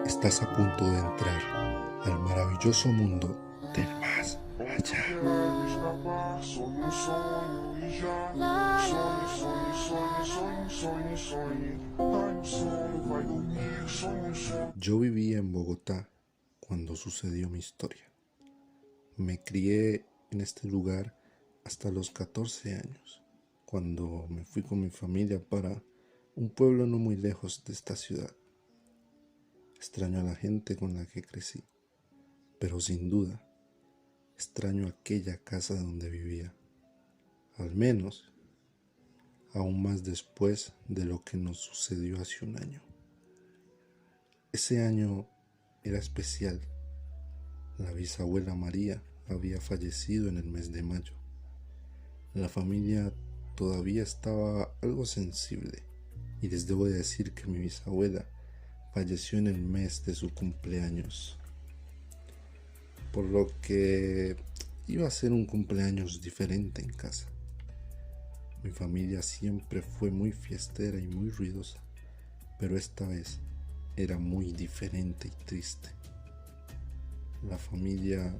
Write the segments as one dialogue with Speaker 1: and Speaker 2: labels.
Speaker 1: Estás a punto de entrar al maravilloso mundo del más allá. Yo vivía en Bogotá cuando sucedió mi historia. Me crié en este lugar hasta los 14 años, cuando me fui con mi familia para un pueblo no muy lejos de esta ciudad. Extraño a la gente con la que crecí, pero sin duda extraño aquella casa donde vivía, al menos aún más después de lo que nos sucedió hace un año. Ese año era especial. La bisabuela María había fallecido en el mes de mayo. La familia todavía estaba algo sensible y les debo decir que mi bisabuela falleció en el mes de su cumpleaños, por lo que iba a ser un cumpleaños diferente en casa. Mi familia siempre fue muy fiestera y muy ruidosa, pero esta vez era muy diferente y triste. La familia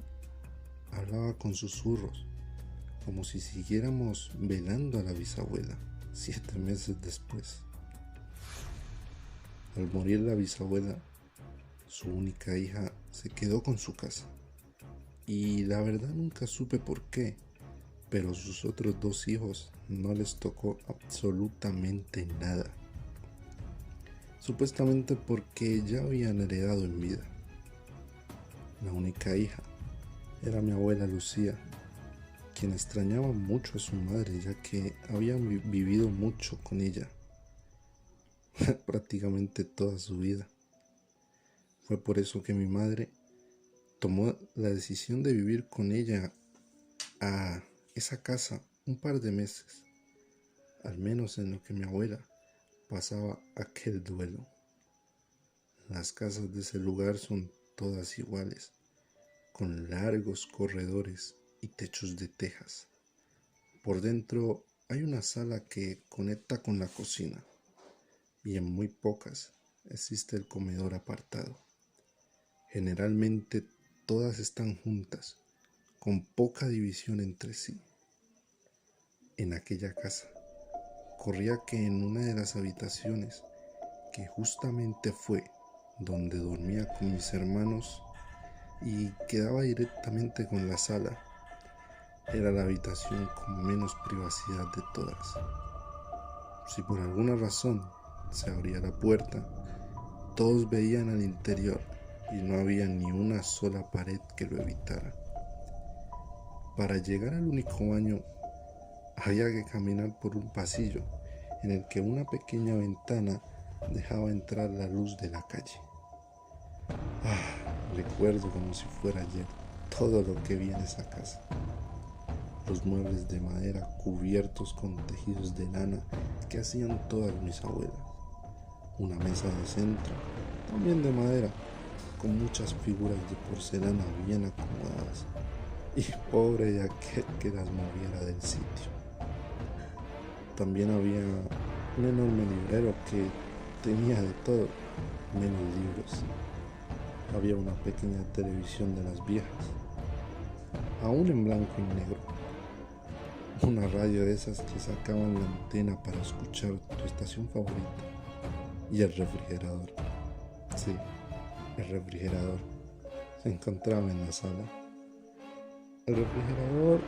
Speaker 1: hablaba con susurros, como si siguiéramos velando a la bisabuela 7 meses después. Al morir la bisabuela, su única hija se quedó con su casa. Y la verdad nunca supe por qué, pero sus otros 2 hijos no les tocó absolutamente nada. Supuestamente porque ya habían heredado en vida. La única hija era mi abuela Lucía, quien extrañaba mucho a su madre, ya que habían vivido mucho con ella, prácticamente toda su vida. Fue por eso que mi madre tomó la decisión de vivir con ella a esa casa un par de meses, al menos en lo que mi abuela pasaba aquel duelo. Las casas de ese lugar son todas iguales, con largos corredores y techos de tejas. Por dentro hay una sala que conecta con la cocina y en muy pocas existe el comedor apartado. Generalmente todas están juntas, con poca división entre sí. En aquella casa corría que en una de las habitaciones, que justamente fue donde dormía con mis hermanos y quedaba directamente con la sala, era la habitación con menos privacidad de todas. Si por alguna razón se abría la puerta, todos veían al interior y no había ni una sola pared que lo evitara. Para llegar al único baño había que caminar por un pasillo en el que una pequeña ventana dejaba entrar la luz de la calle. Recuerdo como si fuera ayer todo lo que vi en esa casa. Los muebles de madera cubiertos con tejidos de lana que hacían todas mis abuelas. Una mesa de centro, también de madera, con muchas figuras de porcelana bien acomodadas. Y pobre de aquel que las moviera del sitio. También había un enorme librero que tenía de todo, menos libros. Había una pequeña televisión de las viejas, aún en blanco y negro. Una radio de esas que sacaban la antena para escuchar tu estación favorita. Y el refrigerador. Sí, el refrigerador se encontraba en la sala. El refrigerador,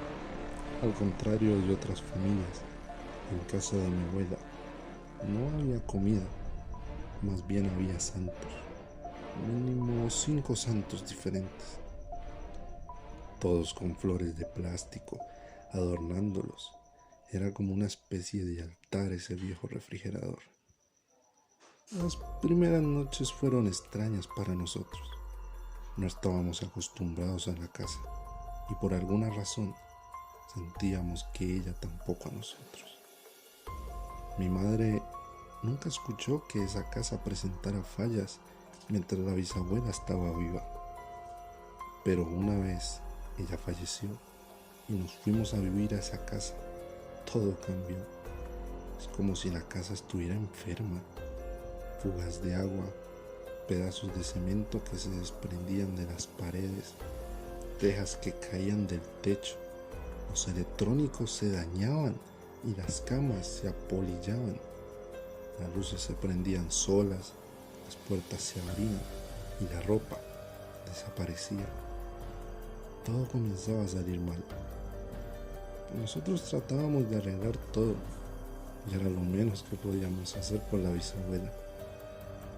Speaker 1: al contrario de otras familias, en casa de mi abuela, no había comida, más bien había santos, mínimo 5 santos diferentes, todos con flores de plástico adornándolos. Era como una especie de altar ese viejo refrigerador. Las primeras noches fueron extrañas para nosotros. No estábamos acostumbrados a la casa y por alguna razón sentíamos que ella tampoco a nosotros. Mi madre nunca escuchó que esa casa presentara fallas mientras la bisabuela estaba viva. Pero una vez ella falleció y nos fuimos a vivir a esa casa, todo cambió. Es como si la casa estuviera enferma. Fugas de agua, pedazos de cemento que se desprendían de las paredes, tejas que caían del techo, los electrónicos se dañaban y las camas se apolillaban. Las luces se prendían solas, las puertas se abrían y la ropa desaparecía. Todo comenzaba a salir mal. Nosotros tratábamos de arreglar todo, y era lo menos que podíamos hacer por la bisabuela,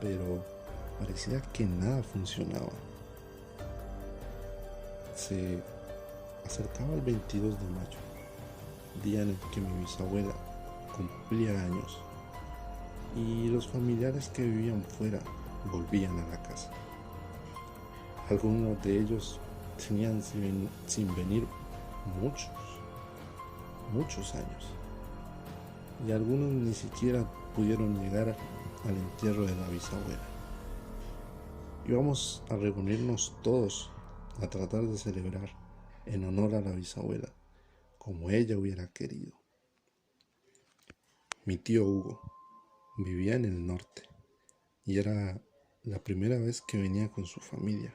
Speaker 1: pero parecía que nada funcionaba. Se acercaba el 22 de mayo, día en el que mi bisabuela cumplía años, y los familiares que vivían fuera volvían a la casa. Algunos de ellos tenían sin venir muchos años, y algunos ni siquiera pudieron llegar al entierro de la bisabuela. Íbamos a reunirnos todos a tratar de celebrar en honor a la bisabuela, como ella hubiera querido. Mi tío Hugo vivía en el norte y era la primera vez que venía con su familia.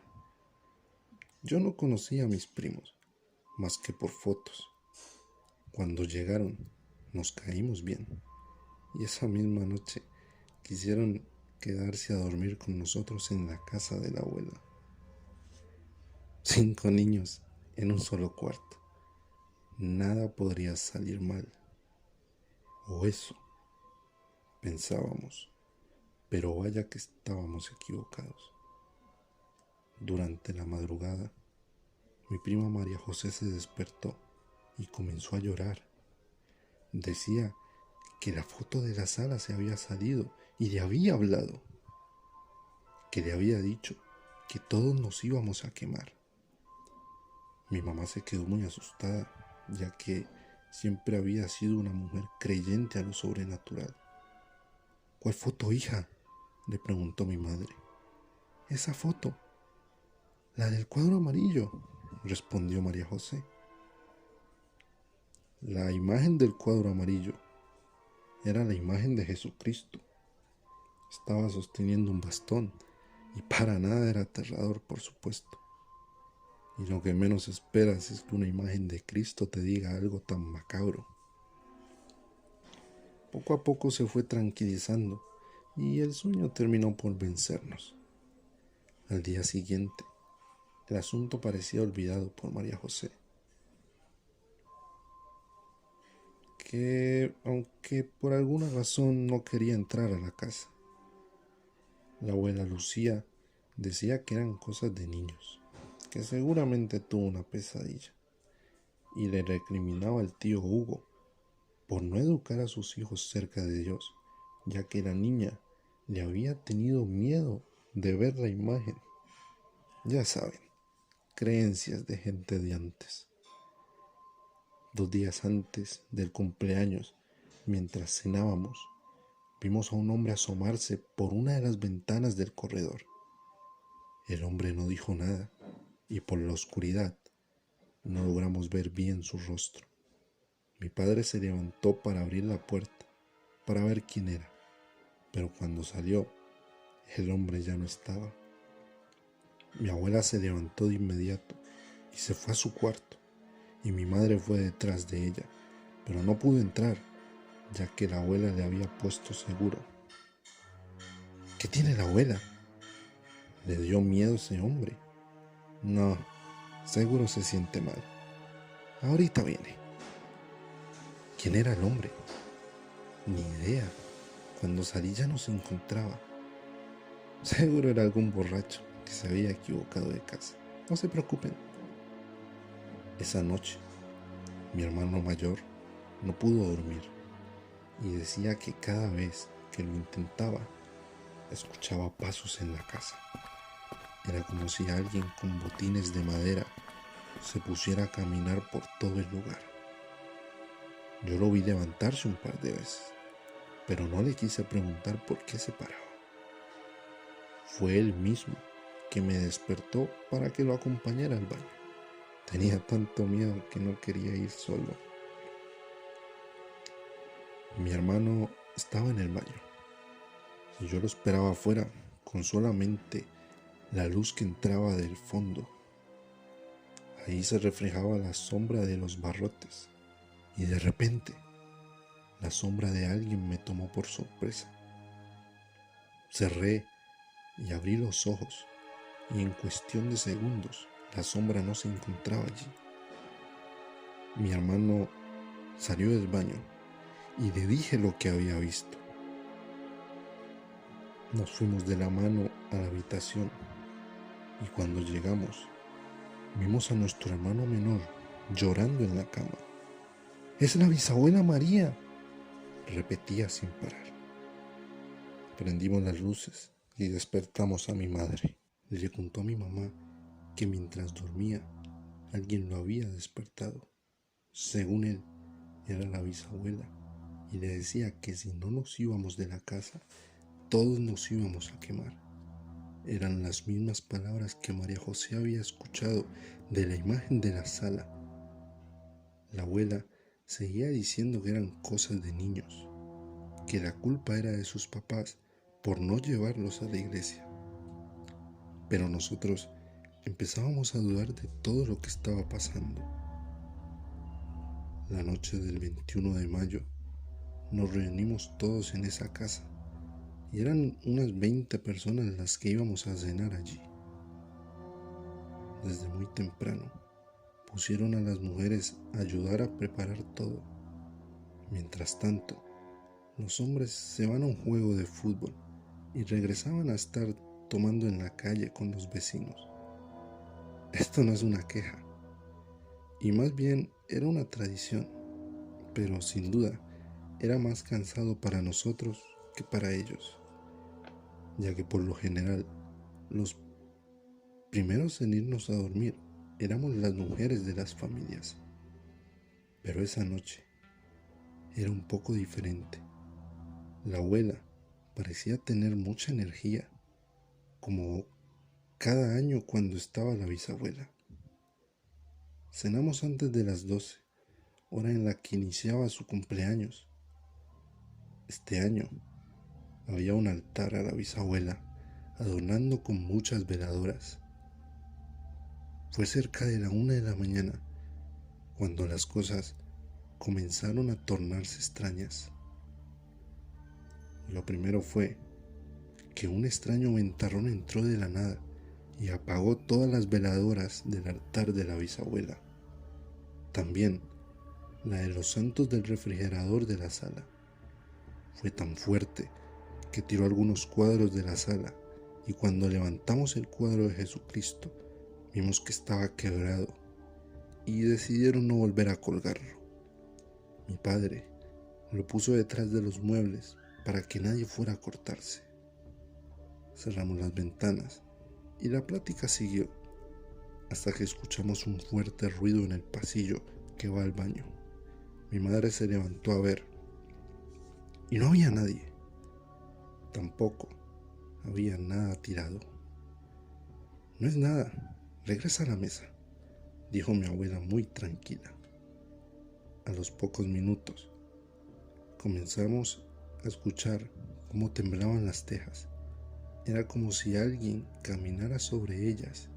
Speaker 1: Yo no conocía a mis primos más que por fotos. Cuando llegaron nos caímos bien y esa misma noche quisieron quedarse a dormir con nosotros en la casa de la abuela. 5 niños en un solo cuarto. Nada podría salir mal. O eso pensábamos, pero vaya que estábamos equivocados. Durante la madrugada, mi prima María José se despertó y comenzó a llorar. Decía que la foto de la sala se había salido y le había hablado, que le había dicho que todos nos íbamos a quemar. Mi mamá se quedó muy asustada, ya que siempre había sido una mujer creyente a lo sobrenatural. ¿Cuál foto, hija?, le preguntó mi madre. Esa foto, la del cuadro amarillo, respondió María José. La imagen del cuadro amarillo era la imagen de Jesucristo. Estaba sosteniendo un bastón y para nada era aterrador, por supuesto. Y lo que menos esperas es que una imagen de Cristo te diga algo tan macabro. Poco a poco se fue tranquilizando y el sueño terminó por vencernos. Al día siguiente, el asunto parecía olvidado por María José, que aunque por alguna razón no quería entrar a la casa. La abuela Lucía decía que eran cosas de niños, que seguramente tuvo una pesadilla, y le recriminaba al tío Hugo por no educar a sus hijos cerca de Dios, ya que la niña le había tenido miedo de ver la imagen. Ya saben, creencias de gente de antes. 2 días antes del cumpleaños, mientras cenábamos, vimos a un hombre asomarse por una de las ventanas del corredor. El hombre no dijo nada y por la oscuridad no logramos ver bien su rostro. Mi padre se levantó para abrir la puerta, para ver quién era, pero cuando salió, el hombre ya no estaba. Mi abuela se levantó de inmediato y se fue a su cuarto, y mi madre fue detrás de ella, pero no pudo entrar, ya que la abuela le había puesto seguro. ¿Qué tiene la abuela?, le dio miedo ese hombre. No, seguro se siente mal. Ahorita viene. ¿Quién era el hombre? Ni idea. Cuando salí ya no se encontraba. Seguro era algún borracho que se había equivocado de casa. No se preocupen. Esa noche, mi hermano mayor no pudo dormir y decía que cada vez que lo intentaba, escuchaba pasos en la casa. Era como si alguien con botines de madera se pusiera a caminar por todo el lugar. Yo lo vi levantarse un par de veces, pero no le quise preguntar por qué se paraba. Fue él mismo que me despertó para que lo acompañara al baño. Tenía tanto miedo que no quería ir solo. Mi hermano estaba en el baño y yo lo esperaba afuera con solamente la luz que entraba del fondo. Ahí se reflejaba la sombra de los barrotes y de repente la sombra de alguien me tomó por sorpresa. Cerré y abrí los ojos y en cuestión de segundos la sombra no se encontraba allí. Mi hermano salió del baño y le dije lo que había visto. Nos fuimos de la mano a la habitación y cuando llegamos vimos a nuestro hermano menor llorando en la cama. «¡Es la bisabuela María!», repetía sin parar. Prendimos las luces y despertamos a mi madre. Le contó a mi mamá que mientras dormía alguien lo había despertado. Según él, era la bisabuela y le decía que si no nos íbamos de la casa, todos nos íbamos a quemar. Eran las mismas palabras que María José había escuchado de la imagen de la sala. La abuela seguía diciendo que eran cosas de niños, que la culpa era de sus papás por no llevarlos a la iglesia. Pero nosotros empezábamos a dudar de todo lo que estaba pasando. La noche del 21 de mayo nos reunimos todos en esa casa y eran unas 20 personas las que íbamos a cenar allí. Desde muy temprano pusieron a las mujeres a ayudar a preparar todo. Mientras tanto, los hombres se van a un juego de fútbol y regresaban a estar tomando en la calle con los vecinos. Esto no es una queja, y más bien era una tradición, pero sin duda era más cansado para nosotros que para ellos, ya que por lo general los primeros en irnos a dormir éramos las mujeres de las familias. Pero esa noche era un poco diferente. La abuela parecía tener mucha energía, como cada año cuando estaba la bisabuela. Cenamos antes de las 12, hora en la que iniciaba su cumpleaños. Este año había un altar a la bisabuela, adornando con muchas veladoras. Fue cerca de la 1 de la mañana cuando las cosas comenzaron a tornarse extrañas. Lo primero fue que un extraño ventarrón entró de la nada y apagó todas las veladoras del altar de la bisabuela. También la de los santos del refrigerador de la sala. Fue tan fuerte que tiró algunos cuadros de la sala y cuando levantamos el cuadro de Jesucristo vimos que estaba quebrado y decidieron no volver a colgarlo. Mi padre lo puso detrás de los muebles para que nadie fuera a cortarse. Cerramos las ventanas y la plática siguió hasta que escuchamos un fuerte ruido en el pasillo que va al baño. Mi madre se levantó a ver y no había nadie. Tampoco había nada tirado. «No es nada, regresa a la mesa», dijo mi abuela muy tranquila. A los pocos minutos comenzamos a escuchar cómo temblaban las tejas. Era como si alguien caminara sobre ellas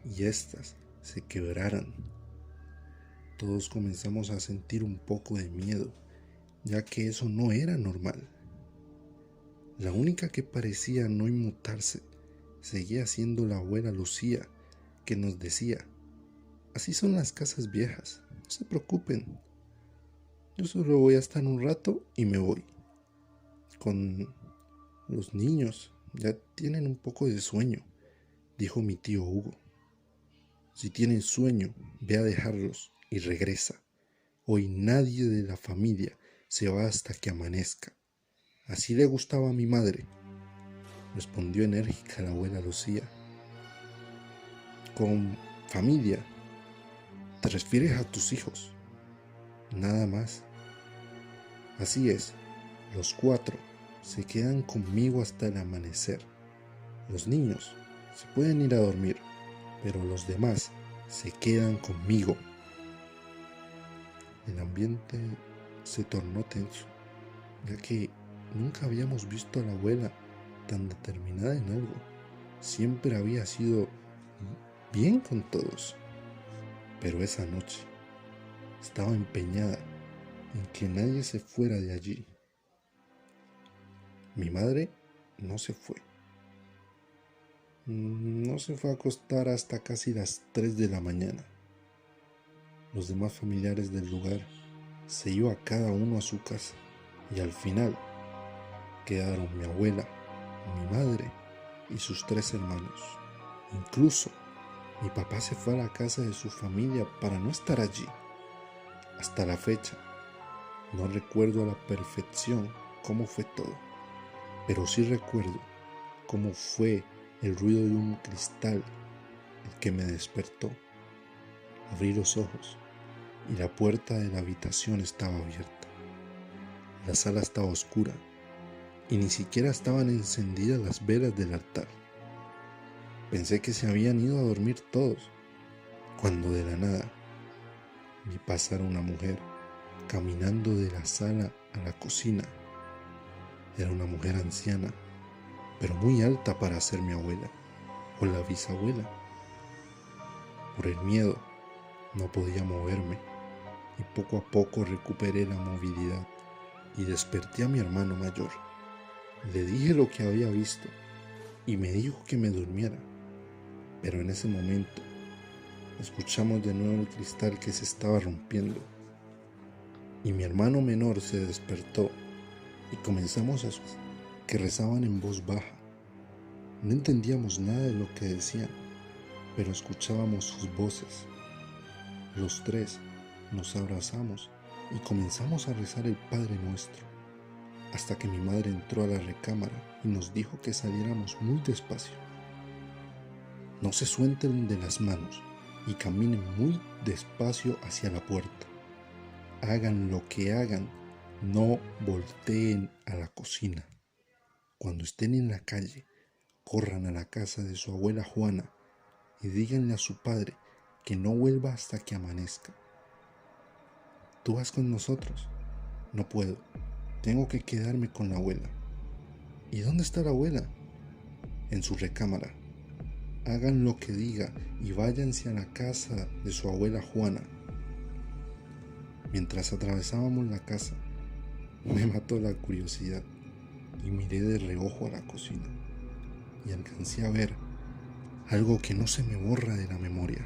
Speaker 1: y éstas se quebraran. Todos comenzamos a sentir un poco de miedo, ya que eso no era normal. La única que parecía no inmutarse seguía siendo la abuela Lucía, que nos decía: «Así son las casas viejas, no se preocupen. Yo solo voy a estar un rato y me voy. Con los niños ya tienen un poco de sueño», dijo mi tío Hugo. «Si tienen sueño, ve a dejarlos y regresa. Hoy nadie de la familia se va hasta que amanezca. Así le gustaba a mi madre», respondió enérgica la abuela Lucía. «Con familia te refieres a tus hijos, nada más. Así es, los 4 se quedan conmigo hasta el amanecer. Los niños se pueden ir a dormir, pero los demás se quedan conmigo». El ambiente se tornó tenso, ya que nunca habíamos visto a la abuela tan determinada en algo. Siempre había sido bien con todos. Pero esa noche estaba empeñada en que nadie se fuera de allí. Mi madre no se fue. No se fue a acostar hasta casi las 3 de la mañana. Los demás familiares del lugar se iba cada uno a su casa y al final quedaron mi abuela, mi madre y sus 3 hermanos. Incluso mi papá se fue a la casa de su familia para no estar allí. Hasta la fecha, no recuerdo a la perfección cómo fue todo, pero sí recuerdo cómo fue el ruido de un cristal el que me despertó. Abrí los ojos y la puerta de la habitación estaba abierta. La sala estaba oscura y ni siquiera estaban encendidas las velas del altar. Pensé que se habían ido a dormir todos, cuando de la nada vi pasar a una mujer caminando de la sala a la cocina. Era una mujer anciana, pero muy alta para ser mi abuela o la bisabuela. Por el miedo no podía moverme y poco a poco recuperé la movilidad y desperté a mi hermano mayor. Le dije lo que había visto y me dijo que me durmiera, pero en ese momento escuchamos de nuevo el cristal que se estaba rompiendo y mi hermano menor se despertó y comenzamos a que rezaban en voz baja. No entendíamos nada de lo que decían, pero escuchábamos sus voces. Los 3 nos abrazamos y comenzamos a rezar el Padre Nuestro, hasta que mi madre entró a la recámara y nos dijo que saliéramos muy despacio. No se suelten de las manos y caminen muy despacio hacia la puerta. Hagan lo que hagan, no volteen a la cocina. Cuando estén en la calle, corran a la casa de su abuela Juana y díganle a su padre que no vuelva hasta que amanezca. ¿Tú vas con nosotros? No puedo, tengo que quedarme con la abuela. ¿Y dónde está la abuela? En su recámara. Hagan lo que diga y váyanse a la casa de su abuela Juana. Mientras atravesábamos la casa, me mató la curiosidad y miré de reojo a la cocina y alcancé a ver algo que no se me borra de la memoria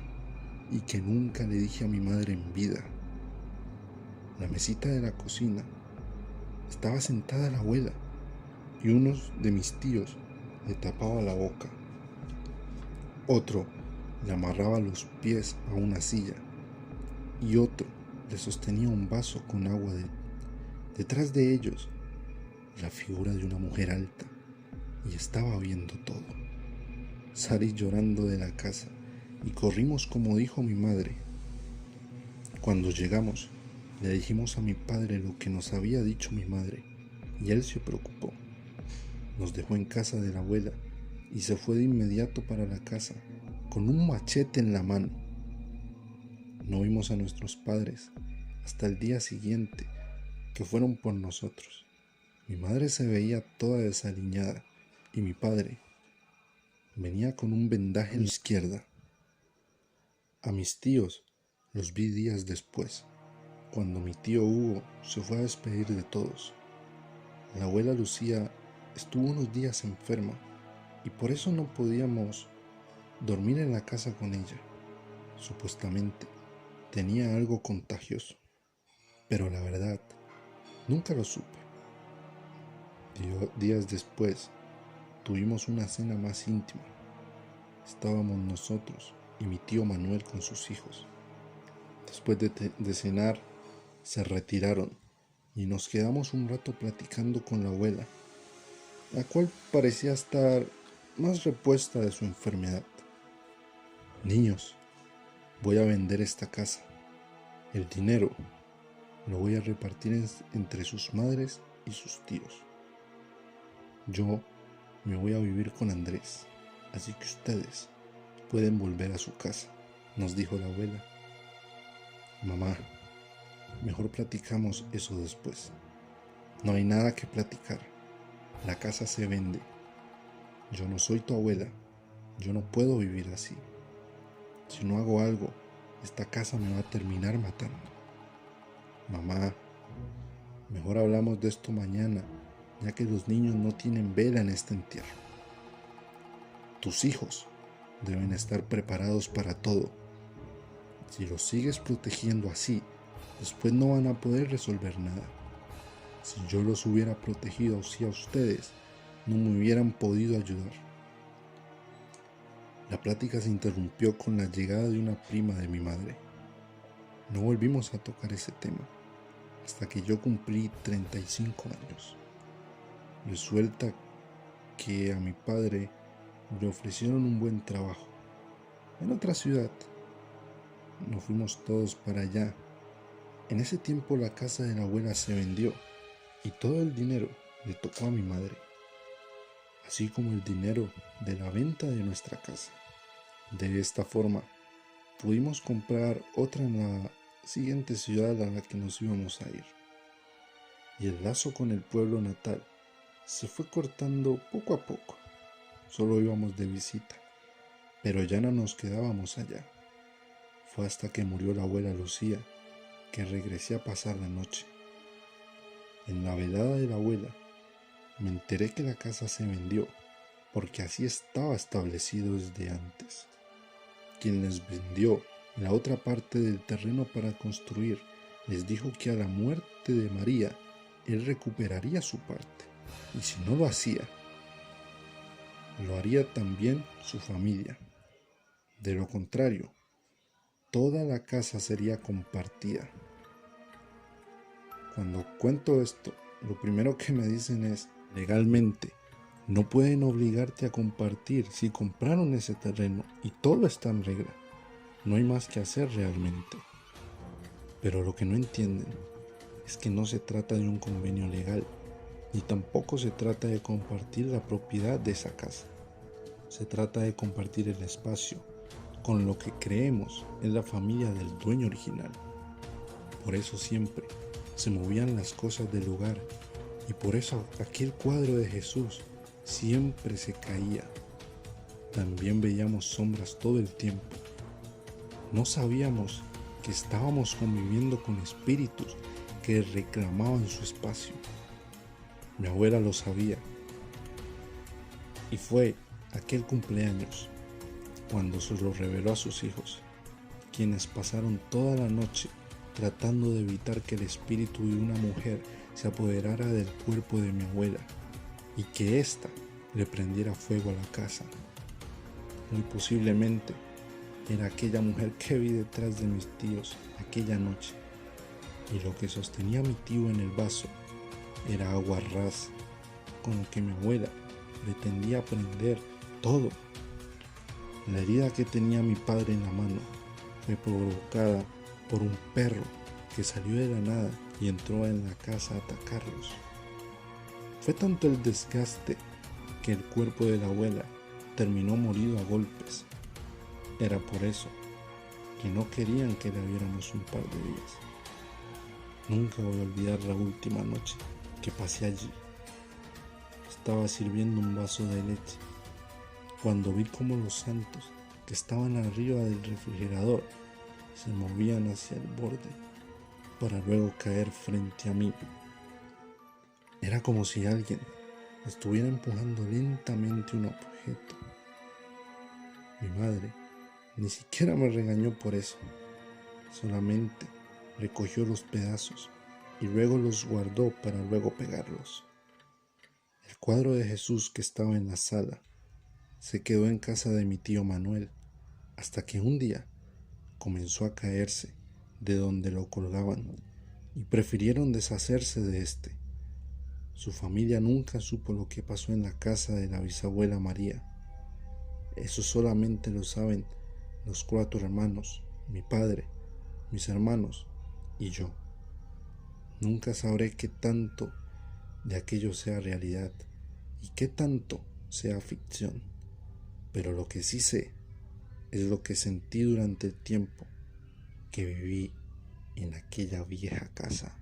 Speaker 1: y que nunca le dije a mi madre en vida. La mesita de la cocina estaba sentada la abuela y uno de mis tíos le tapaba la boca. Otro le amarraba los pies a una silla y otro le sostenía un vaso con agua. Detrás de ellos, la figura de una mujer alta y estaba viendo todo. Salí llorando de la casa y corrimos como dijo mi madre. Cuando llegamos, le dijimos a mi padre lo que nos había dicho mi madre y él se preocupó. Nos dejó en casa de la abuela y se fue de inmediato para la casa con un machete en la mano. No vimos a nuestros padres hasta el día siguiente, que fueron por nosotros. Mi madre se veía toda desaliñada y mi padre venía con un vendaje en la izquierda. A mis tíos los vi días después, cuando mi tío Hugo se fue a despedir de todos. La abuela Lucía estuvo unos días enferma y por eso no podíamos dormir en la casa con ella. Supuestamente tenía algo contagioso, pero la verdad nunca lo supe. Días después tuvimos una cena más íntima. Estábamos nosotros y mi tío Manuel con sus hijos. Después de cenar se retiraron y nos quedamos un rato platicando con la abuela, la cual parecía estar más repuesta de su enfermedad. Niños, voy a vender esta casa. El dinero lo voy a repartir entre sus madres y sus tíos. Yo me voy a vivir con Andrés, así que ustedes pueden volver a su casa, nos dijo la abuela. Mamá, mejor platicamos eso después. No hay nada que platicar. La casa se vende yo no soy tu abuela, yo no puedo vivir así. Si no hago algo, esta casa me va a terminar matando. Mamá, mejor hablamos de esto mañana, ya que los niños no tienen vela en este entierro. Tus hijos deben estar preparados para todo. Si los sigues protegiendo así, después no van a poder resolver nada. Si yo los hubiera protegido así a ustedes, no me hubieran podido ayudar. La plática se interrumpió con la llegada de una prima de mi madre. No volvimos a tocar ese tema hasta que yo cumplí 35 años. Resulta que a mi padre le ofrecieron un buen trabajo en otra ciudad. Nos fuimos todos para allá. En ese tiempo la casa de la abuela se vendió y todo el dinero le tocó a mi madre, así como el dinero de la venta de nuestra casa. De esta forma, pudimos comprar otra en la siguiente ciudad a la que nos íbamos a ir. Y el lazo con el pueblo natal se fue cortando poco a poco. Solo íbamos de visita, pero ya no nos quedábamos allá. Fue hasta que murió la abuela Lucía que regresé a pasar la noche. En la velada de la abuela, me enteré que la casa se vendió, porque así estaba establecido desde antes. Quien les vendió la otra parte del terreno para construir, les dijo que a la muerte de María, él recuperaría su parte, y si no lo hacía, lo haría también su familia. De lo contrario, toda la casa sería compartida. Cuando cuento esto, lo primero que me dicen es, legalmente, no pueden obligarte a compartir si compraron ese terreno y todo está en regla. No hay más que hacer realmente. Pero lo que no entienden es que no se trata de un convenio legal, ni tampoco se trata de compartir la propiedad de esa casa. Se trata de compartir el espacio con lo que creemos es la familia del dueño original. Por eso siempre se movían las cosas del lugar y por eso aquel cuadro de Jesús siempre se caía. También veíamos sombras todo el tiempo. No sabíamos que estábamos conviviendo con espíritus que reclamaban su espacio. Mi abuela lo sabía. Y fue aquel cumpleaños cuando se lo reveló a sus hijos, quienes pasaron toda la noche tratando de evitar que el espíritu de una mujer se apoderara del cuerpo de mi abuela y que ésta le prendiera fuego a la casa. Muy posiblemente era aquella mujer que vi detrás de mis tíos aquella noche, y lo que sostenía mi tío en el vaso era agua ras, con lo que mi abuela pretendía prender todo. La herida que tenía mi padre en la mano fue provocada por un perro que salió de la nada y entró en la casa a atacarlos. Fue tanto el desgaste que el cuerpo de la abuela terminó morido a golpes. Era por eso que no querían que la viéramos un par de días. Nunca voy a olvidar la última noche que pasé allí. Estaba sirviendo un vaso de leche cuando vi cómo los santos que estaban arriba del refrigerador se movían hacia el borde para luego caer frente a mí. Era como si alguien estuviera empujando lentamente un objeto. Mi madre ni siquiera me regañó por eso, solamente recogió los pedazos y luego los guardó para luego pegarlos. El cuadro de Jesús que estaba en la sala se quedó en casa de mi tío Manuel hasta que un día comenzó a caerse de donde lo colgaban y prefirieron deshacerse de este. Su familia nunca supo lo que pasó en la casa de la bisabuela María. Eso solamente lo saben los 4 hermanos, mi padre, mis hermanos y yo. Nunca sabré qué tanto de aquello sea realidad y qué tanto sea ficción, pero lo que sí sé es lo que sentí durante el tiempo que viví en aquella vieja casa.